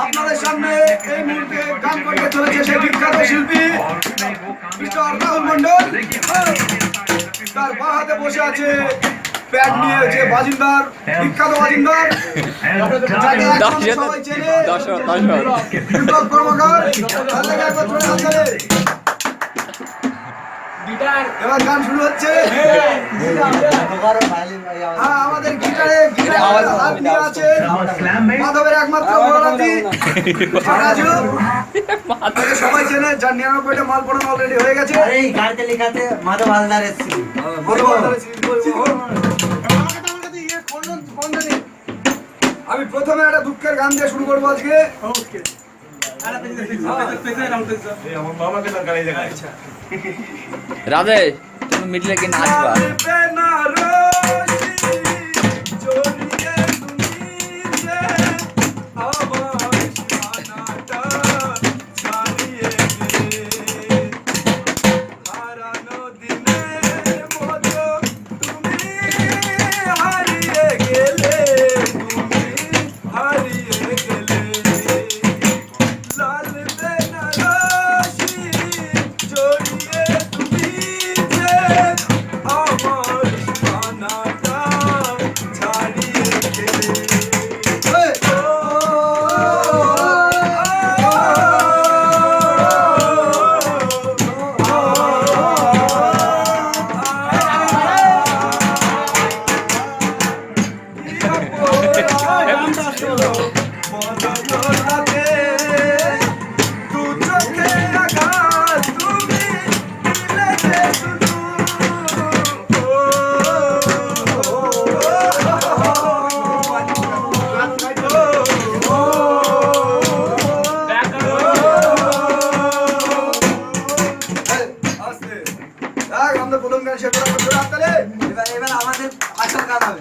আপনাদের সামনে এই মুহূর্তে গান করতে চলেছে সেই বিখ্যাত শিল্পী মিস্টার রাহুল মন্ডল। তার বাঁ হাতে বসে আছে প্যাড নিয়ে যে বাজিন্দার, বিখ্যাত বাজিন্দার, সবাই চেনে দীপক কর্মকার। এবার গান শুরু হচ্ছে। আমাদের গিটারে হাত নিয়ে আছে মাধবের একমাত্র বড়রাতি রাজু, সবাই চেনে, যার ৯৯টা মাল পড়ানো অলরেডি হয়ে গেছে। মাধব হালদারের আমি প্রথমে একটা দুঃখের গান দিয়ে শুরু করবো আজকে। রাধে তুমি মিটলে কি নাচবা? প্রথম গান শেষ করার পর এবার আমাদের আসল গান হবে।